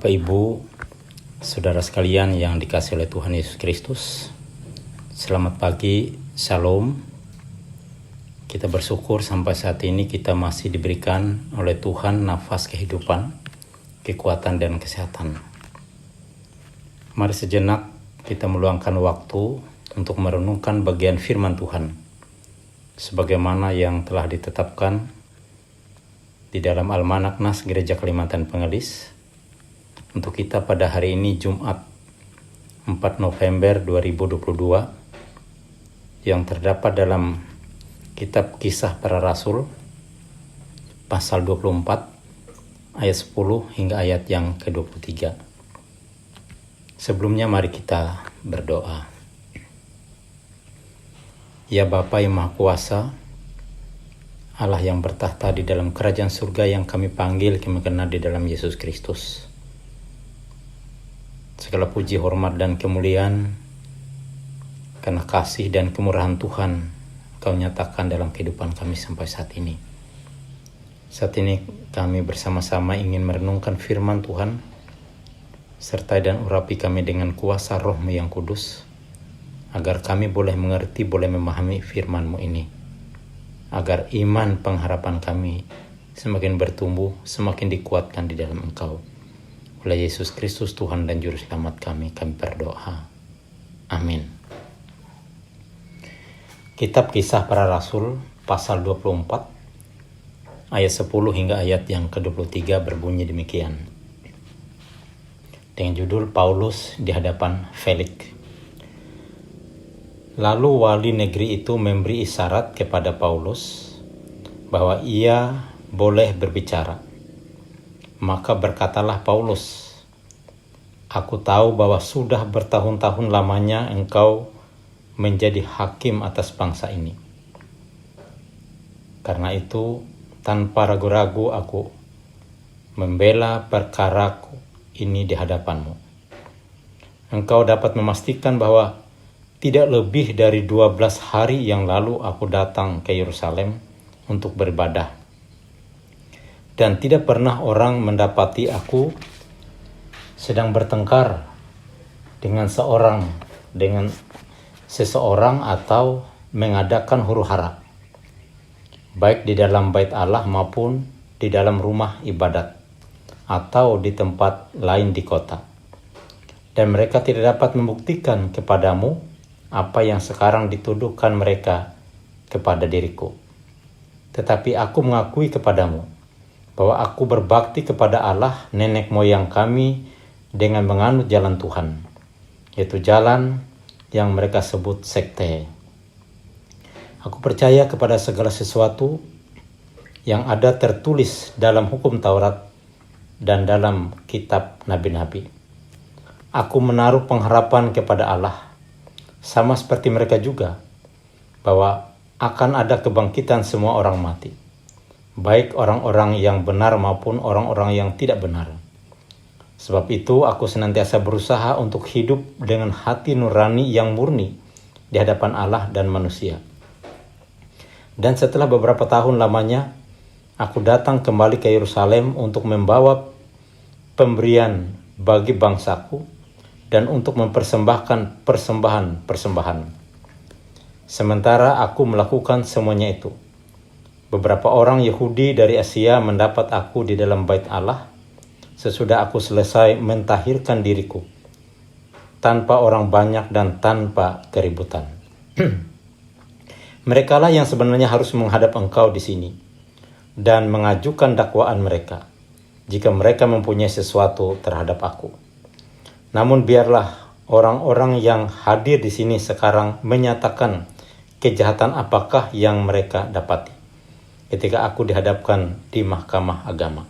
Bapak Ibu, saudara sekalian yang dikasihi oleh Tuhan Yesus Kristus, selamat pagi, Shalom. Kita bersyukur sampai saat ini kita masih diberikan oleh Tuhan nafas kehidupan, kekuatan dan kesehatan. Mari sejenak kita meluangkan waktu untuk merenungkan bagian firman Tuhan, sebagaimana yang telah ditetapkan di dalam Almanak Nas Gereja Kalimantan Pengelis untuk kita pada hari ini Jumat 4 November 2022 yang terdapat dalam kitab Kisah Para Rasul pasal 24 ayat 10 hingga ayat yang ke-23. Sebelumnya mari kita berdoa. Ya Bapa yang Maha Kuasa, Allah yang bertahta di dalam kerajaan surga yang kami panggil, kami kenal di dalam Yesus Kristus. Segala puji, hormat, dan kemuliaan karena kasih dan kemurahan Tuhan Kau nyatakan dalam kehidupan kami sampai saat ini. Saat ini kami bersama-sama ingin merenungkan firman Tuhan, sertai dan urapi kami dengan kuasa Roh-Mu yang kudus, agar kami boleh mengerti, boleh memahami firman-Mu ini, agar iman pengharapan kami semakin bertumbuh, semakin dikuatkan di dalam Engkau. Oleh Yesus Kristus Tuhan dan Juru Selamat kami berdoa. Amin. Kitab Kisah Para Rasul pasal 24 ayat 10 hingga ayat yang ke-23 berbunyi demikian. Dengan judul Paulus di hadapan Felix. Lalu wali negeri itu memberi isyarat kepada Paulus bahwa ia boleh berbicara. Maka berkatalah Paulus, "Aku tahu bahwa sudah bertahun-tahun lamanya engkau menjadi hakim atas bangsa ini. Karena itu, tanpa ragu-ragu aku membela perkaraku ini di hadapanmu. Engkau dapat memastikan bahwa tidak lebih dari 12 hari yang lalu aku datang ke Yerusalem untuk beribadah. Dan tidak pernah orang mendapati aku sedang bertengkar dengan seseorang atau mengadakan huru-hara, baik di dalam bait Allah maupun di dalam rumah ibadat atau di tempat lain di kota. Dan mereka tidak dapat membuktikan kepadamu apa yang sekarang dituduhkan mereka kepada diriku. Tetapi aku mengakui kepadamu bahwa aku berbakti kepada Allah nenek moyang kami dengan menganut jalan Tuhan, yaitu jalan yang mereka sebut sekte. Aku percaya kepada segala sesuatu yang ada tertulis dalam hukum Taurat dan dalam kitab nabi-nabi. Aku menaruh pengharapan kepada Allah, sama seperti mereka juga, bahwa akan ada kebangkitan semua orang mati, baik orang-orang yang benar maupun orang-orang yang tidak benar. Sebab itu aku senantiasa berusaha untuk hidup dengan hati nurani yang murni di hadapan Allah dan manusia. Dan setelah beberapa tahun lamanya, aku datang kembali ke Yerusalem untuk membawa pemberian bagi bangsaku dan untuk mempersembahkan persembahan-persembahan. Sementara aku melakukan semuanya itu, beberapa orang Yahudi dari Asia mendapat aku di dalam bait Allah sesudah aku selesai mentahirkan diriku, tanpa orang banyak dan tanpa keributan. Merekalah yang sebenarnya harus menghadap engkau di sini dan mengajukan dakwaan mereka jika mereka mempunyai sesuatu terhadap aku. Namun biarlah orang-orang yang hadir di sini sekarang menyatakan kejahatan apakah yang mereka dapati ketika aku dihadapkan di mahkamah agama.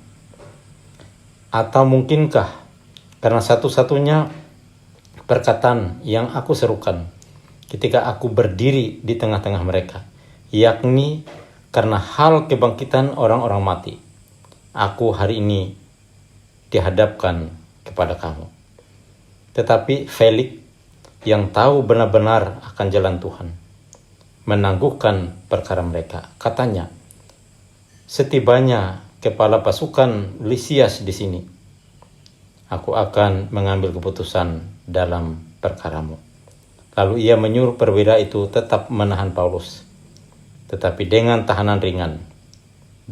Atau mungkinkah karena satu-satunya perkataan yang aku serukan ketika aku berdiri di tengah-tengah mereka, yakni karena hal kebangkitan orang-orang mati, aku hari ini dihadapkan kepada kamu. Tetapi Felix yang tahu benar-benar akan jalan Tuhan menangguhkan perkara mereka. Katanya, setibanya kepala pasukan Lisias di sini, aku akan mengambil keputusan dalam perkaramu. Lalu ia menyuruh perwira itu tetap menahan Paulus, tetapi dengan tahanan ringan,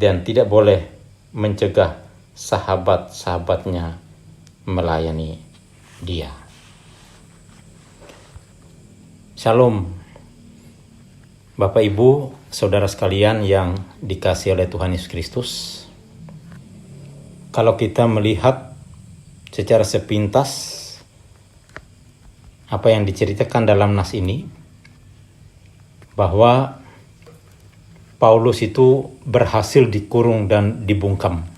dan tidak boleh mencegah sahabat-sahabatnya melayani dia. Shalom, Bapak Ibu, saudara sekalian yang dikasihi oleh Tuhan Yesus Kristus. Kalau kita melihat secara sepintas apa yang diceritakan dalam nas ini, bahwa Paulus itu berhasil dikurung dan dibungkam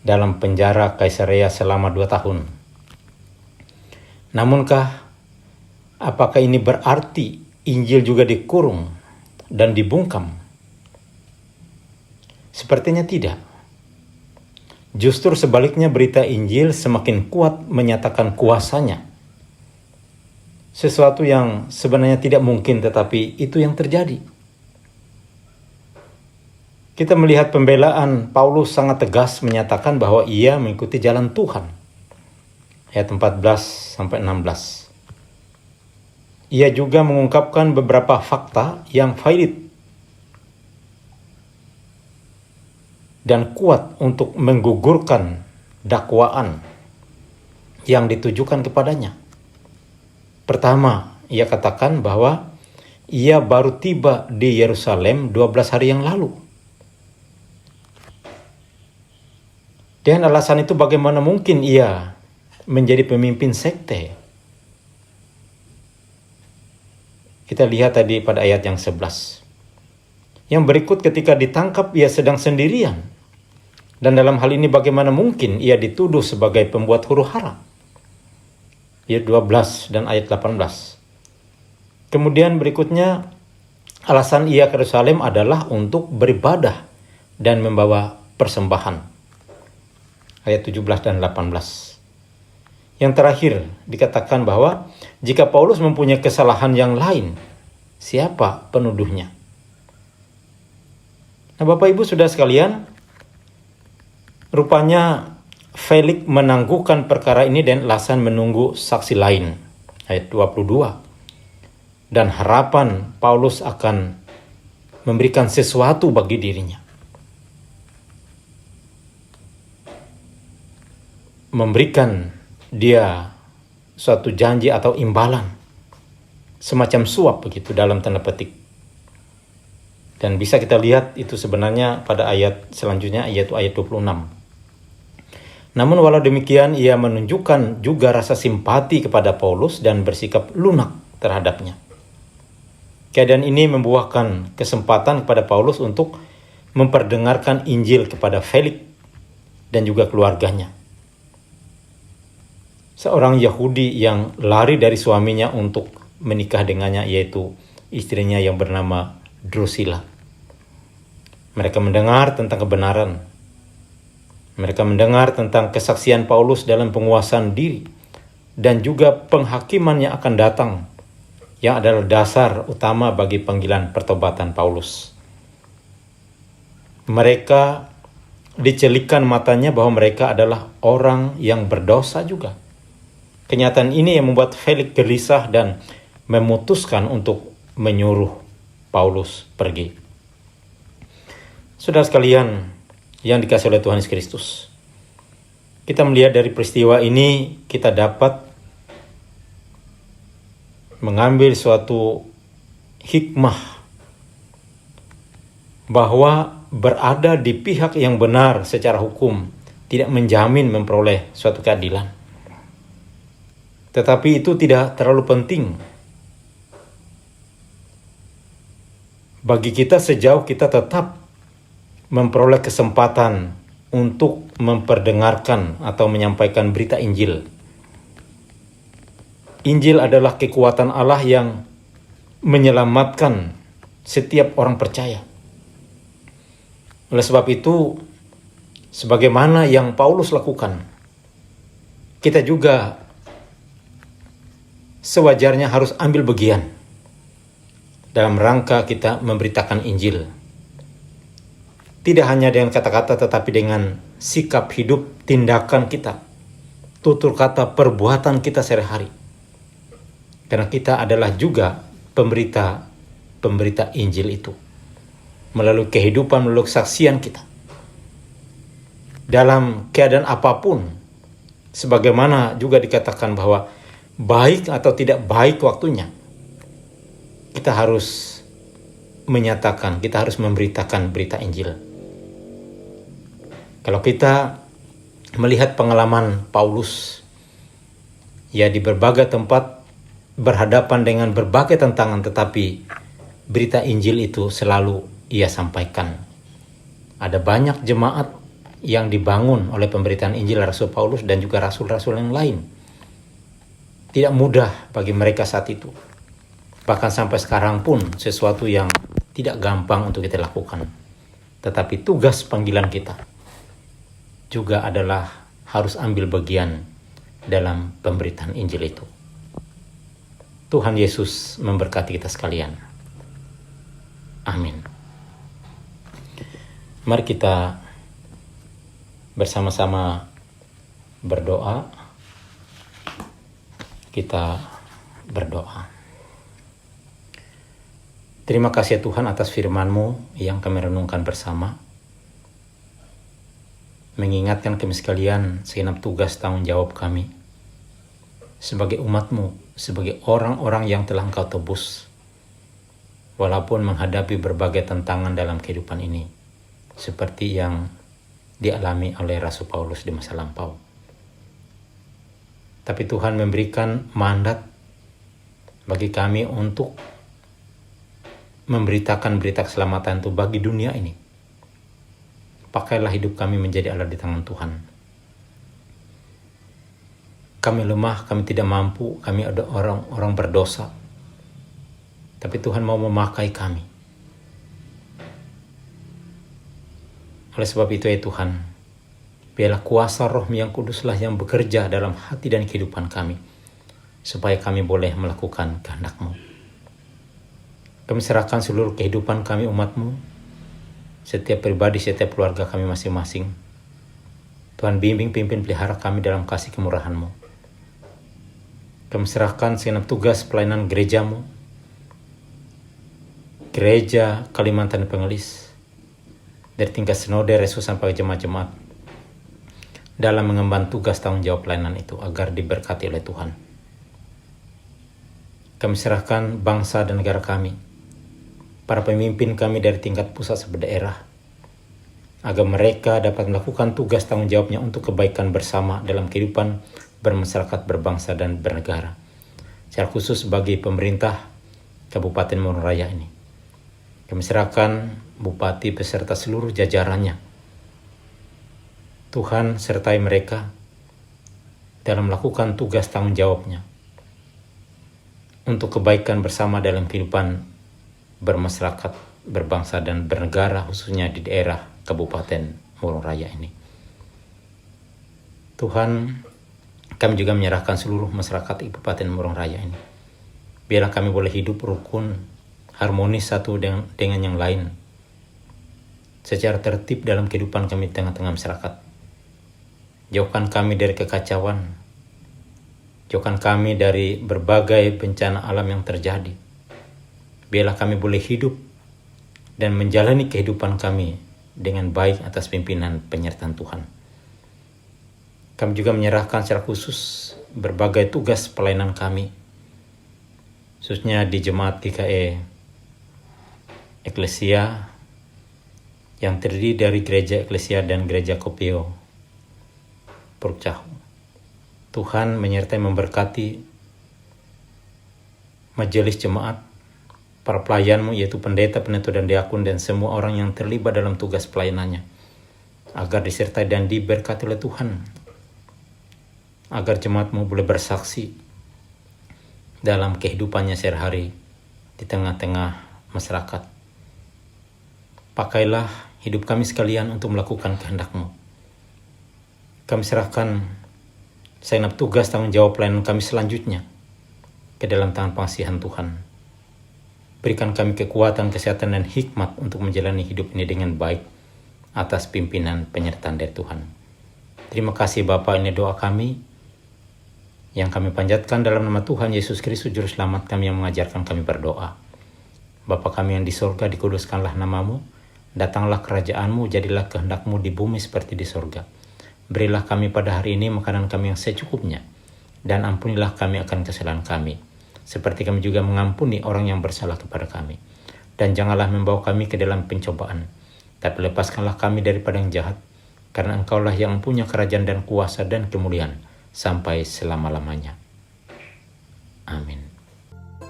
dalam penjara Kaisarea selama 2 tahun. Namunkah apakah ini berarti Injil juga dikurung dan dibungkam? Sepertinya tidak. Justru sebaliknya, berita Injil semakin kuat menyatakan kuasanya. Sesuatu yang sebenarnya tidak mungkin, tetapi itu yang terjadi. Kita melihat pembelaan Paulus sangat tegas menyatakan bahwa ia mengikuti jalan Tuhan. Ayat 14-16. Ia juga mengungkapkan beberapa fakta yang valid dan kuat untuk menggugurkan dakwaan yang ditujukan kepadanya. Pertama, ia katakan bahwa ia baru tiba di Yerusalem 12 hari yang lalu. Dan alasan itu bagaimana mungkin ia menjadi pemimpin sekte? Kita lihat tadi pada ayat yang 11. Yang berikut, ketika ditangkap ia sedang sendirian. Dan dalam hal ini bagaimana mungkin ia dituduh sebagai pembuat huru-hara? Ayat 12 dan ayat 18. Kemudian berikutnya, alasan ia ke Yerusalem adalah untuk beribadah dan membawa persembahan. Ayat 17 dan 18. Yang terakhir dikatakan bahwa jika Paulus mempunyai kesalahan yang lain, siapa penuduhnya? Nah, Bapak Ibu Saudara sekalian, rupanya Felix menangguhkan perkara ini dan alasan menunggu saksi lain. Ayat 22. Dan harapan Paulus akan memberikan sesuatu bagi dirinya. Memberikan dia suatu janji atau imbalan. Semacam suap begitu dalam tanda petik. Dan bisa kita lihat itu sebenarnya pada ayat selanjutnya, yaitu ayat 26. Namun walau demikian, ia menunjukkan juga rasa simpati kepada Paulus dan bersikap lunak terhadapnya. Keadaan ini membuahkan kesempatan kepada Paulus untuk memperdengarkan Injil kepada Felix dan juga keluarganya. Seorang Yahudi yang lari dari suaminya untuk menikah dengannya, yaitu istrinya yang bernama Drusilla. Mereka mendengar tentang kebenaran. Mereka mendengar tentang kesaksian Paulus dalam penguasaan diri dan juga penghakiman yang akan datang, yang adalah dasar utama bagi panggilan pertobatan Paulus. Mereka dicelikan matanya bahwa mereka adalah orang yang berdosa juga. Kenyataan ini yang membuat Felix gelisah dan memutuskan untuk menyuruh Paulus pergi. Saudara sekalian yang dikasihi oleh Tuhan Yesus Kristus, kita melihat dari peristiwa ini, kita dapat mengambil suatu hikmah bahwa berada di pihak yang benar secara hukum tidak menjamin memperoleh suatu keadilan. Tetapi itu tidak terlalu penting bagi kita sejauh kita tetap memperoleh kesempatan untuk memperdengarkan atau menyampaikan berita Injil. Injil adalah kekuatan Allah yang menyelamatkan setiap orang percaya. Oleh sebab itu, sebagaimana yang Paulus lakukan, kita juga sewajarnya harus ambil bagian dalam rangka kita memberitakan Injil. Tidak hanya dengan kata-kata, tetapi dengan sikap hidup, tindakan kita tutur kata perbuatan kita sehari-hari. Karena kita adalah juga pemberita Injil itu. Melalui kehidupan, melalui kesaksian kita. Dalam keadaan apapun, sebagaimana juga dikatakan bahwa baik atau tidak baik waktunya, kita harus menyatakan, kita harus memberitakan berita Injil. Kalau kita melihat pengalaman Paulus, ya di berbagai tempat berhadapan dengan berbagai tantangan, tetapi berita Injil itu selalu ia sampaikan. Ada banyak jemaat yang dibangun oleh pemberitaan Injil Rasul Paulus dan juga rasul-rasul yang lain. Tidak mudah bagi mereka saat itu. Bahkan sampai sekarang pun sesuatu yang tidak gampang untuk kita lakukan. Tetapi tugas panggilan kita juga adalah harus ambil bagian dalam pemberitaan Injil itu. Tuhan Yesus memberkati kita sekalian. Amin. Mari kita bersama-sama berdoa. Kita berdoa. Terima kasih Tuhan atas firman-Mu yang kami renungkan bersama. Mengingatkan kami sekalian segenap tugas tanggung jawab kami sebagai umat-Mu, sebagai orang-orang yang telah Engkau tebus, walaupun menghadapi berbagai tantangan dalam kehidupan ini, seperti yang dialami oleh Rasul Paulus di masa lampau. Tapi Tuhan memberikan mandat bagi kami untuk memberitakan berita keselamatan itu bagi dunia ini. Pakailah hidup kami menjadi alat di tangan Tuhan. Kami lemah, kami tidak mampu, kami ada orang-orang berdosa. Tapi Tuhan mau memakai kami. Oleh sebab itu ya Tuhan, biarlah kuasa Roh yang Kuduslah yang bekerja dalam hati dan kehidupan kami, supaya kami boleh melakukan kehendak-Mu. Kami serahkan seluruh kehidupan kami umat-Mu, setiap pribadi, setiap keluarga kami masing-masing. Tuhan bimbing, pimpin, pelihara kami dalam kasih kemurahan-Mu. Kami serahkan segenap tugas pelayanan gereja-Mu, Gereja Kalimantan Pengelis, dari tingkat sinode, resus sampai jemaat-jemaat, dalam mengemban tugas tanggung jawab pelayanan itu agar diberkati oleh Tuhan. Kami serahkan bangsa dan negara kami, para pemimpin kami dari tingkat pusat sampai daerah, agar mereka dapat melakukan tugas tanggung jawabnya untuk kebaikan bersama dalam kehidupan bermasyarakat, berbangsa, dan bernegara. Secara khusus bagi pemerintah Kabupaten Morong Raya ini, kami serahkan Bupati beserta seluruh jajarannya. Tuhan sertai mereka dalam melakukan tugas tanggung jawabnya untuk kebaikan bersama dalam kehidupan bermasyarakat, berbangsa, dan bernegara, khususnya di daerah Kabupaten Morong Raya ini. Tuhan, kami juga menyerahkan seluruh masyarakat Kabupaten Morong Raya ini. Biarlah kami boleh hidup rukun, harmonis satu dengan yang lain, secara tertib dalam kehidupan kami di tengah-tengah masyarakat. Jauhkan kami dari kekacauan, jauhkan kami dari berbagai bencana alam yang terjadi. Biarlah kami boleh hidup dan menjalani kehidupan kami dengan baik atas pimpinan penyertaan Tuhan. Kami juga menyerahkan secara khusus berbagai tugas pelayanan kami, khususnya di Jemaat GKE Eklesia yang terdiri dari Gereja Eklesia dan Gereja Kopio Purcahu. Tuhan menyertai memberkati majelis jemaat, para pelayan-Mu yaitu pendeta, penuntut, dan diakun, dan semua orang yang terlibat dalam tugas pelayanannya, agar disertai dan diberkati oleh Tuhan, agar jemaat-Mu boleh bersaksi dalam kehidupannya sehari-hari di tengah-tengah masyarakat. Pakailah hidup kami sekalian untuk melakukan kehendak-Mu. Kami serahkan segenap tugas tanggung jawab pelayanan kami selanjutnya ke dalam tangan pengasihan Tuhan. Berikan kami kekuatan, kesehatan, dan hikmat untuk menjalani hidup ini dengan baik atas pimpinan penyertaan dari Tuhan. Terima kasih Bapa, ini doa kami. yang kami panjatkan dalam nama Tuhan Yesus Kristus Juru Selamat kami yang mengajarkan kami berdoa. Bapa kami yang di sorga, dikuduskanlah namamu, datanglah kerajaanmu, jadilah kehendakmu di bumi seperti di sorga. Berilah kami pada hari ini makanan kami yang secukupnya, dan ampunilah kami akan kesalahan kami, seperti kami juga mengampuni orang yang bersalah kepada kami. Dan janganlah membawa kami ke dalam pencobaan, tapi lepaskanlah kami daripada yang jahat, karena Engkaulah yang punya kerajaan dan kuasa dan kemuliaan sampai selama-lamanya. Amin.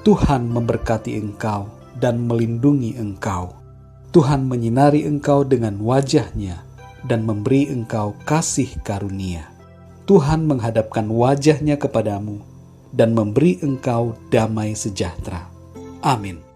Tuhan memberkati engkau dan melindungi engkau. Tuhan menyinari engkau dengan wajah-Nya dan memberi engkau kasih karunia. Tuhan menghadapkan wajah-Nya kepadamu dan memberi engkau damai sejahtera. Amin.